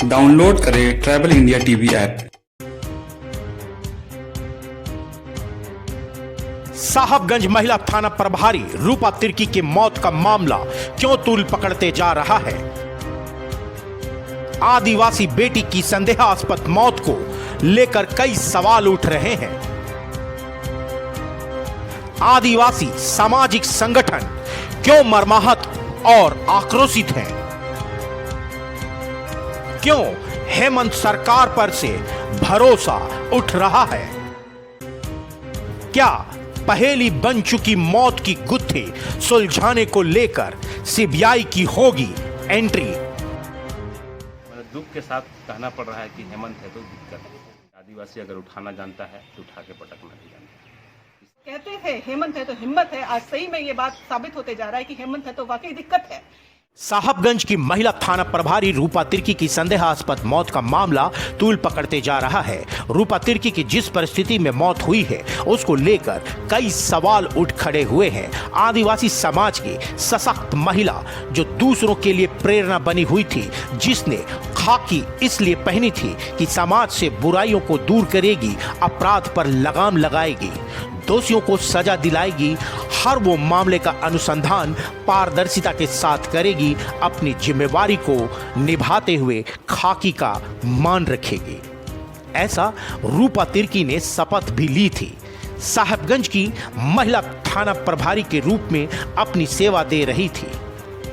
Download करें travel India TV app. Sahibganj महिला थाना प्रभारी रूपा तिर्की की मौत का मामला क्यों तूल पकड़ते जा रहा है? आदिवासी बेटी की संदेहास्पद मौत को लेकर कई सवाल उठ रहे हैं। आदिवासी सामाजिक संगठन क्यों मर्माहत और आक्रोशित हैं? क्यों हेमंत सरकार पर से भरोसा उठ रहा है? क्या पहेली बन चुकी मौत की गुत्थी सुलझाने को लेकर सीबीआई की होगी एंट्री? दुख के साथ कहना पड़ रहा है कि हेमंत है तो दिक्कत है। आदिवासी अगर उठाना जानता है तो उठा के पटकना भी जानता है। कहते हैं हेमंत है तो हिम्मत है। आज सही में ये बात साबित होते जा रहा है कि हेमंत है तो वाकई दिक्कत है। साहबगंज की महिला थाना प्रभारी रूपा तिर्की की संदेहास्पद मौत का मामला तूल पकड़ते जा रहा है। रूपा तिर्की की जिस परिस्थिति में मौत हुई है उसको लेकर कई सवाल उठ खड़े हुए हैं। आदिवासी समाज की सशक्त महिला जो दूसरों के लिए प्रेरणा बनी हुई थी, जिसने खाकी इसलिए पहनी थी कि समाज से बुराइयों को दूर करेगी, अपराध पर लगाम लगाएगी, दोषियों को सजा दिलाएगी, हर वो मामले का अनुसंधान पारदर्शिता के साथ करेगी, अपनी जिम्मेवारी को निभाते हुए खाकी का मान रखेगी। ऐसा रूपा तिर्की ने शपथ भी ली थी। साहबगंज की महिला थाना प्रभारी के रूप में अपनी सेवा दे रही थी।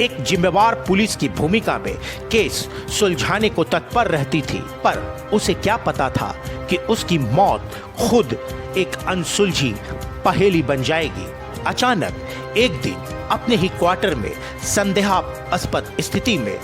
एक जिम्मेवार पुलिस की भूमिका में केस सुलझाने को तत्पर रहती थी, पर उसे क्या पता था कि उसकी मौत खुद एक अनसुलझी पहेली बन जाएगी। अचानक एक दिन अपने ही क्वार्टर में संदेहास्पद स्थिति में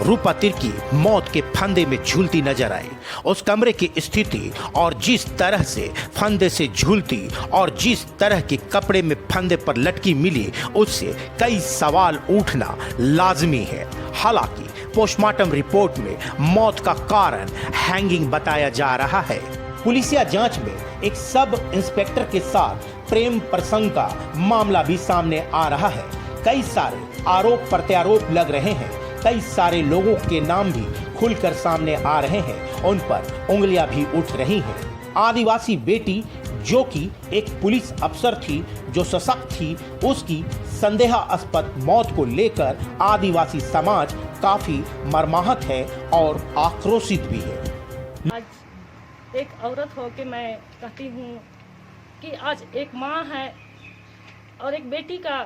रूपा तिर्की मौत के फंदे में झूलती नजर आई। उस कमरे की स्थिति और जिस तरह से फंदे से झूलती और जिस तरह के कपड़े में फंदे पर लटकी मिली, उससे कई सवाल उठना लाजमी है। हालांकि पोस्टमार्टम रिपोर्ट में मौत का कारण हैंगिंग बताया जा रहा है। पुलिसिया जांच में एक सब इंस्पेक्टर के साथ प्रेम प्रसंग का मामला भी सामने आ रहा है। कई सारे आरोप प्रत्यारोप लग रहे हैं। कई सारे लोगों के नाम भी खुलकर सामने आ रहे हैं। उन पर उंगलियां भी उठ रही हैं। आदिवासी बेटी जो कि एक पुलिस अफसर थी, जो सशक्त थी, उसकी संदेहास्पद मौत को लेकर आदिवासी समाज काफी मर्माहत है और आक्रोशित भी है। आज एक औरत हो के मैं कहती हूँ कि आज एक माँ है और एक बेटी का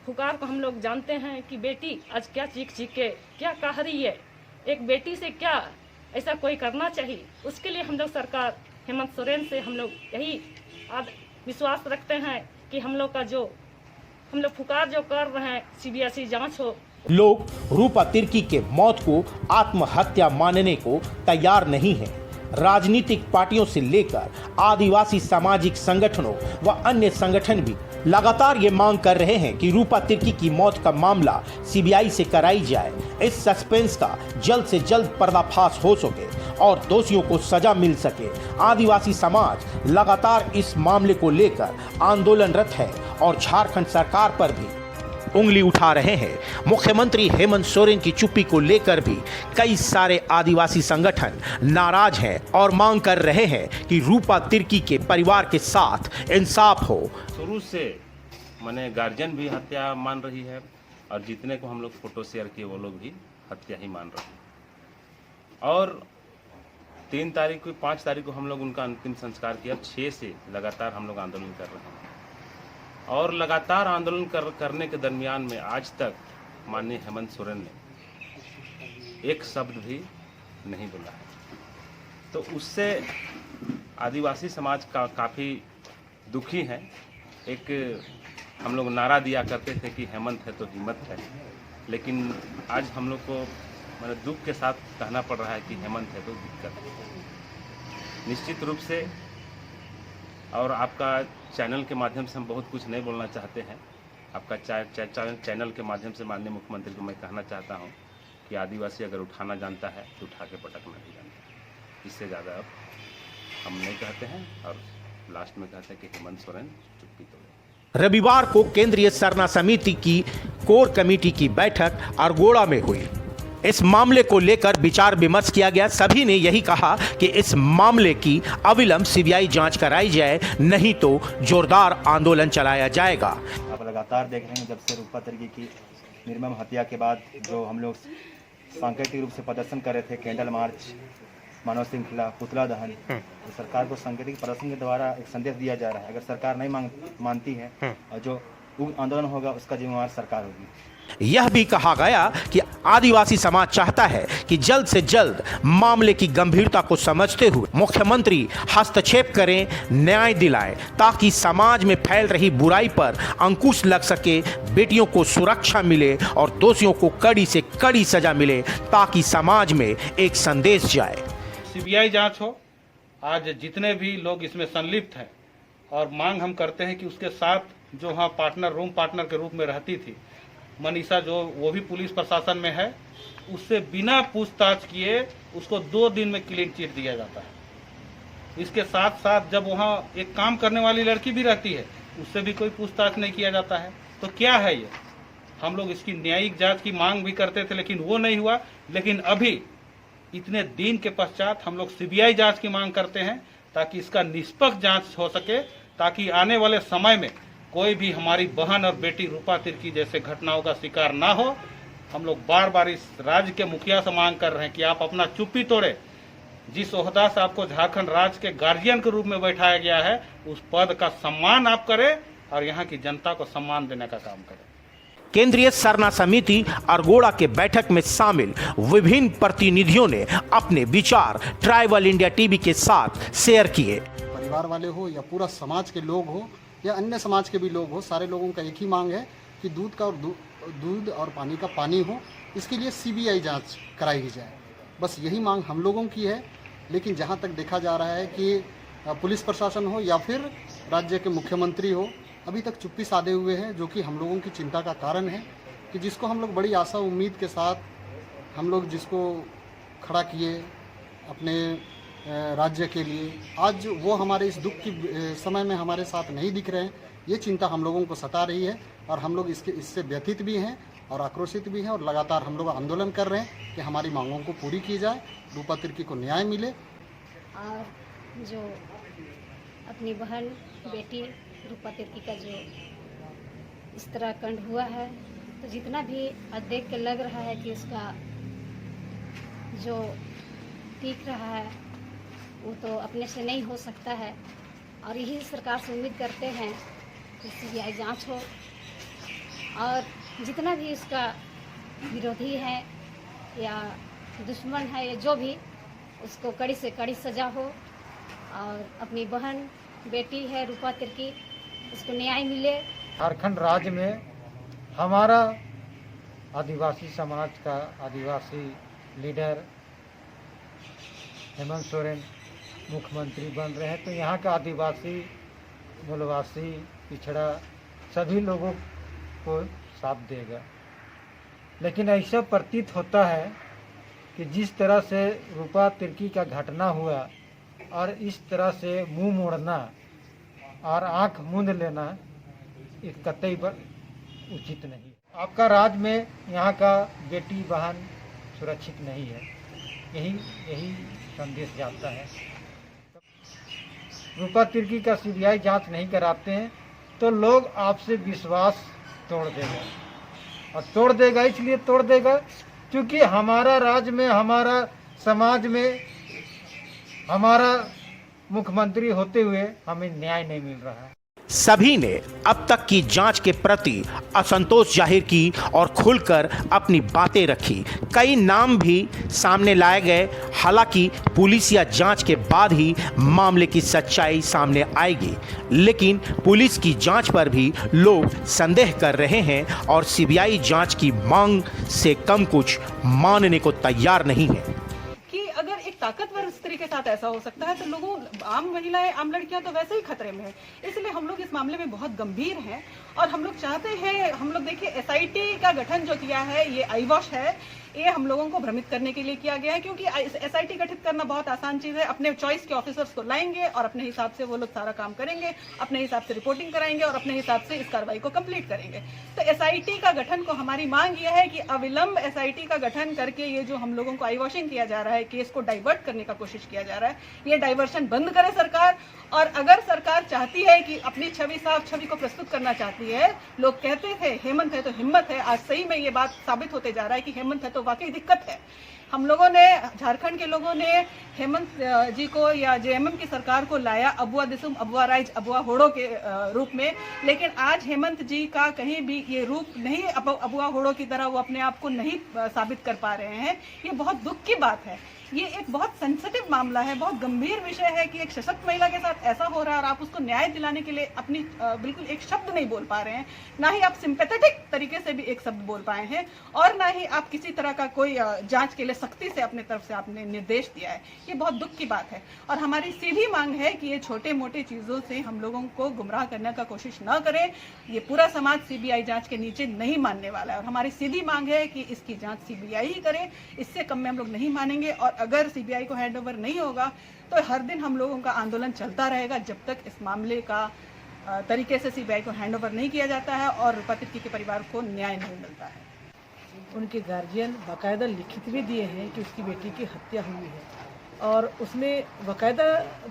पुकार को हम लोग जानते हैं कि बेटी आज क्या चीख चीख के क्या कह रही है। एक बेटी से क्या ऐसा कोई करना चाहिए? उसके लिए हम लोग सरकार हेमंत सोरेन से हम लोग यही विश्वास रखते हैं कि हम लोग का जो हम लोग पुकार जो कर रहे हैं सीबीआई जांच हो। लोग रूपा तिर्की के मौत को आत्महत्या मानने को तैयार नहीं है। राजनीतिक पार्टियों से लेकर आदिवासी सामाजिक संगठनों व अन्य संगठन भी लगातार ये मांग कर रहे हैं कि रूपा तिर्की की मौत का मामला सीबीआई से कराई जाए। इस सस्पेंस का जल्द से जल्द पर्दाफाश हो सके और दोषियों को सजा मिल सके। आदिवासी समाज लगातार इस मामले को लेकर आंदोलनरत है और झारखंड सरकार पर भी उंगली उठा रहे हैं। मुख्यमंत्री हेमंत सोरेन की चुप्पी को लेकर भी कई सारे आदिवासी संगठन नाराज हैं और मांग कर रहे हैं कि रूपा तिर्की के परिवार के साथ इंसाफ हो। शुरू से मैंने गार्जियन भी हत्या मान रही है और जितने को हम लोग फोटो शेयर किए वो लोग भी हत्या ही मान रहे हैं। और 3 तारीख को 5 तारीख को हम लोग उनका अंतिम संस्कार किया। 6 से लगातार हम लोग आंदोलन कर रहे हैं और लगातार आंदोलन करने के दरमियान में आज तक माननीय हेमंत सोरेन ने एक शब्द भी नहीं बोला है। तो उससे आदिवासी समाज का काफ़ी दुखी है। एक हम लोग नारा दिया करते थे कि हेमंत है तो हिम्मत है, लेकिन आज हम लोग को मतलब दुख के साथ कहना पड़ रहा है कि हेमंत है तो दिक्कत है। निश्चित रूप से और आपका चैनल के माध्यम से हम बहुत कुछ नहीं बोलना चाहते हैं। आपका चैनल के माध्यम से माननीय मुख्यमंत्री को मैं कहना चाहता हूं कि आदिवासी अगर उठाना जानता है तो उठा के पटकना भी जानता है। इससे ज़्यादा अब हम नहीं कहते हैं और लास्ट में कहते हैं कि हेमंत सोरेन चुप्पी तोड़े। रविवार को केंद्रीय सरना समिति की कोर कमेटी की बैठक अरगोड़ा में हुई। इस मामले को लेकर विचार विमर्श किया गया। सभी ने यही कहा कि इस मामले की अविलंब सीबीआई जांच कराई जाए, नहीं तो जोरदार आंदोलन चलाया जाएगा। आप लगातार देख रहे हैं जब से रूपा तिर्की की निर्मम हत्या के बाद जो हम लोग सांकेतिक रूप से प्रदर्शन कर रहे थे, कैंडल मार्च, मानव श्रृंखला, पुतला दहन, तो सरकार को सांकेतिक प्रदर्शन के द्वारा एक संदेश दिया जा रहा है। अगर सरकार नहीं मानती है और जो आंदोलन होगा उसका जिम्मेवार सरकार होगी। यह भी कहा गया कि आदिवासी समाज चाहता है कि जल्द से जल्द मामले की गंभीरता को समझते हुए मुख्यमंत्री हस्तक्षेप करें, न्याय दिलाएं, ताकि समाज में फैल रही बुराई पर अंकुश लग सके, बेटियों को सुरक्षा मिले और दोषियों को कड़ी से कड़ी सजा मिले, ताकि समाज में एक संदेश जाए। सीबीआई जांच हो। आज जितने भी लोग इसमें संलिप्त हैं और मांग हम करते हैं कि उसके साथ जो हाँ पार्टनर, रूम पार्टनर के रूप में रहती थी मनीषा, जो वो भी पुलिस प्रशासन में है, उससे बिना पूछताछ किए उसको 2 दिन में क्लीन चिट दिया जाता है। इसके साथ साथ जब वहाँ एक काम करने वाली लड़की भी रहती है उससे भी कोई पूछताछ नहीं किया जाता है। तो क्या है ये? हम लोग इसकी न्यायिक जांच की मांग भी करते थे लेकिन वो नहीं हुआ। लेकिन अभी इतने दिन के पश्चात हम लोग सीबीआई जांच की मांग करते हैं ताकि इसका निष्पक्ष जांच हो सके, ताकि आने वाले समय में कोई भी हमारी बहन और बेटी रूपा तिर्की जैसे घटनाओं का शिकार ना हो। हम लोग बार बार इस राज्य के मुखिया से मांग कर रहे हैं कि आप अपना चुप्पी तोड़े। जिस ओहदा से आपको झारखंड राज्य के गार्जियन के रूप में बैठाया गया है, उस पद का सम्मान आप करें और यहाँ की जनता को सम्मान देने का काम करें। केंद्रीय सरना समिति अरगोड़ा के बैठक में शामिल विभिन्न प्रतिनिधियों ने अपने विचार ट्राइबल इंडिया टीवी के साथ शेयर किए। परिवार वाले हो या पूरा समाज के लोग हो या अन्य समाज के भी लोग हो, सारे लोगों का एक ही मांग है कि दूध और पानी का पानी हो। इसके लिए सीबीआई जांच कराई जाए, बस यही मांग हम लोगों की है। लेकिन जहां तक देखा जा रहा है कि पुलिस प्रशासन हो या फिर राज्य के मुख्यमंत्री हो, अभी तक चुप्पी साधे हुए हैं, जो कि हम लोगों की चिंता का कारण है। कि जिसको हम लोग बड़ी आशा उम्मीद के साथ हम लोग जिसको खड़ा किए अपने राज्य के लिए, आज वो हमारे इस दुख की समय में हमारे साथ नहीं दिख रहे हैं। ये चिंता हम लोगों को सता रही है और हम लोग इससे व्यथित भी हैं और आक्रोशित भी हैं और लगातार हम लोग आंदोलन कर रहे हैं कि हमारी मांगों को पूरी की जाए, रूपा तिर्की को न्याय मिले। और जो अपनी बहन बेटी रूपा तिर्की का जो इस तरह कांड हुआ है, तो जितना भी आज देख के लग रहा है कि उसका जो दिख रहा है वो तो अपने से नहीं हो सकता है। और यही सरकार से उम्मीद करते हैं कि सीबीआई जांच हो और जितना भी इसका विरोधी है या दुश्मन है या जो भी, उसको कड़ी से कड़ी सजा हो और अपनी बहन बेटी है रूपा तिर्की, उसको न्याय मिले। झारखंड राज्य में हमारा आदिवासी समाज का आदिवासी लीडर हेमंत सोरेन मुख्यमंत्री बन रहे हैं, तो यहाँ का आदिवासी, मूलवासी, पिछड़ा सभी लोगों को साथ देगा। लेकिन ऐसा प्रतीत होता है कि जिस तरह से रूपा तिर्की का घटना हुआ और इस तरह से मुंह मोड़ना और आंख मूंद लेना एक कतई पर उचित नहीं। आपका राज्य में यहाँ का बेटी बहन सुरक्षित नहीं है, यही संदेश जाता है। रूपा तिर्की का सीबीआई जांच नहीं कराते हैं तो लोग आपसे विश्वास तोड़ देगा, और तोड़ देगा इसलिए तोड़ देगा क्योंकि हमारा राज्य में, हमारा समाज में, हमारा मुख्यमंत्री होते हुए हमें न्याय नहीं मिल रहा है। सभी ने अब तक की जांच के प्रति असंतोष जाहिर की और खुलकर अपनी बातें रखी। कई नाम भी सामने लाए गए। हालांकि पुलिस या जांच के बाद ही मामले की सच्चाई सामने आएगी, लेकिन पुलिस की जांच पर भी लोग संदेह कर रहे हैं और सीबीआई जांच की मांग से कम कुछ मानने को तैयार नहीं है। अगर एक ताकतवर स्त्री के साथ ऐसा हो सकता है तो लोगों, आम महिलाएं, आम लड़कियां तो वैसे ही खतरे में है। इसलिए हम लोग इस मामले में बहुत गंभीर हैं और हम लोग चाहते हैं, हम लोग देखिए एसआईटी का गठन जो किया है ये आईवॉश है, ये हम लोगों को भ्रमित करने के लिए किया गया है, क्योंकि एसआईटी गठित करना बहुत आसान चीज है। अपने चॉइस के ऑफिसर्स को लाएंगे और अपने हिसाब से वो लोग सारा काम करेंगे, अपने हिसाब से रिपोर्टिंग कराएंगे और अपने हिसाब से इस कार्रवाई को कंप्लीट करेंगे। तो एसआईटी का गठन को हमारी मांग यह है कि अविलंब एसआईटी का गठन करके ये जो हम लोगों को आई वॉशिंग किया जा रहा है, केस को डाइवर्ट करने का कोशिश किया जा रहा है, ये डाइवर्शन बंद करे सरकार। और अगर सरकार चाहती है कि अपनी छवि को प्रस्तुत करना चाहती है, लोग कहते थे हेमंत है तो हिम्मत है, आज सही में ये बात साबित होते जा रहा है कि हेमंत है तो वाकई दिक्कत है। हम लोगों ने, झारखंड के लोगों ने हेमंत जी को या जेएमएम की सरकार को लाया अबुआ दिसुम, अबुआ राइज, अबुआ होड़ो के रूप में, लेकिन आज हेमंत जी का कहीं भी ये रूप नहीं, अबुआ होड़ो की तरह वो अपने आप को नहीं साबित कर पा रहे हैं। ये बहुत दुख की बात है। ये एक बहुत सेंसिटिव मामला है, बहुत गंभीर विषय है कि एक सशक्त महिला के साथ ऐसा हो रहा है और आप उसको न्याय दिलाने के लिए अपनी बिल्कुल एक शब्द नहीं बोल पा रहे हैं, ना ही आप सिंपैथेटिक तरीके से भी एक शब्द बोल पाए हैं और ना ही आप किसी तरह का कोई जांच के लिए सख्ती से अपने तरफ से आपने निर्देश दिया है। ये बहुत दुख की बात है और हमारी सीधी मांग है कि ये छोटे मोटे चीजों से हम लोगों को गुमराह करने का कोशिश न करें। ये पूरा समाज सीबीआई जांच के नीचे नहीं मानने वाला है और हमारी सीधी मांग है कि इसकी जांच सीबीआई ही करे, इससे कम में हम लोग नहीं मानेंगे। और अगर सीबीआई को हैंडओवर नहीं होगा तो हर दिन हम लोगों का आंदोलन चलता रहेगा जब तक इस मामले का तरीके से सीबीआई को हैंडओवर नहीं किया जाता है और रूपा तिर्की के परिवार को न्याय नहीं मिलता है। उनके गार्जियन बाकायदा लिखित भी दिए हैं कि उसकी बेटी की हत्या हुई है और उसने बाकायदा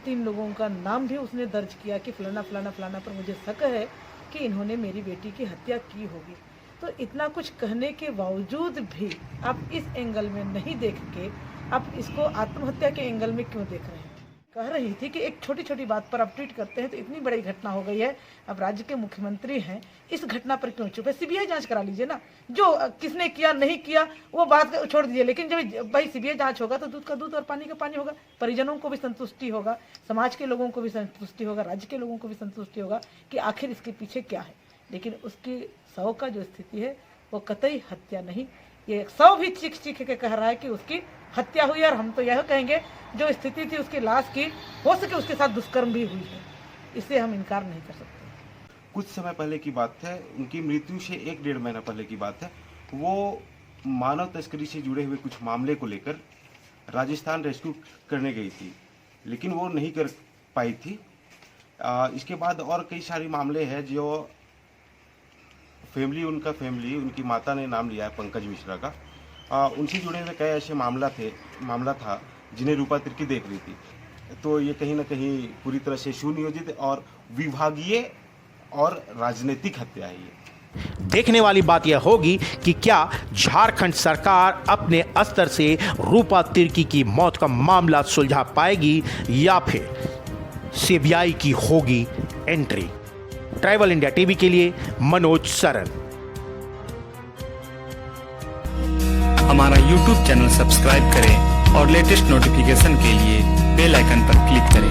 3 लोगों का नाम भी उसने दर्ज किया कि फलाना फलाना फलाना पर मुझे शक है कि इन्होंने मेरी बेटी की हत्या की होगी। तो इतना कुछ कहने के बावजूद भी आप इस एंगल में नहीं देख के आप इसको आत्महत्या के एंगल में क्यों देख रहे हैं? कह रही थी कि एक छोटी छोटी बात पर आप ट्वीट करते हैं तो इतनी बड़ी घटना हो गई है, अब राज्य के मुख्यमंत्री हैं, इस घटना पर क्यों चुप है? सीबीआई जांच करा लीजिए ना, जो किसने किया नहीं किया वो बात छोड़ दीजिए, लेकिन जब भाई सीबीआई जांच होगा तो दूध का दूध और पानी का पानी होगा, परिजनों को भी संतुष्टि होगा, समाज के लोगों को भी संतुष्टि होगा, राज्य के लोगों को भी संतुष्टि होगा कि आखिर इसके पीछे क्या है। लेकिन उसकी 100 का जो स्थिति है वो कतई हत्या नहीं, ये 100 भी चीख चीख के कह रहा है कि उसकी हत्या हुई है। और हम तो यह कहेंगे जो स्थिति थी उसकी लाश की, हो सके उसके साथ दुष्कर्म भी हुई है, इससे हम इनकार नहीं कर सकते। कुछ समय पहले की बात है, उनकी मृत्यु से 1-1.5 महीना पहले की बात है, वो मानव तस्करी से जुड़े हुए कुछ मामले को लेकर राजस्थान रेस्क्यू करने गई थी, लेकिन वो नहीं कर पाई थी। इसके बाद और कई सारे मामले हैं जो फैमिली उनकी माता ने नाम लिया है पंकज मिश्रा का, उनसे जुड़े हुए कई ऐसे मामला था जिन्हें रूपा तिर्की देख रही थी। तो ये कहीं ना कहीं पूरी तरह से सुनियोजित और विभागीय और राजनीतिक हत्या है। ये देखने वाली बात यह होगी कि क्या झारखंड सरकार अपने स्तर से रूपा तिर्की की मौत का मामला सुलझा पाएगी या फिर सीबीआई की होगी एंट्री। ट्राइबल इंडिया टीवी के लिए मनोज सरन। हमारा YouTube चैनल सब्सक्राइब करें और लेटेस्ट नोटिफिकेशन के लिए बेल आइकन पर क्लिक करें।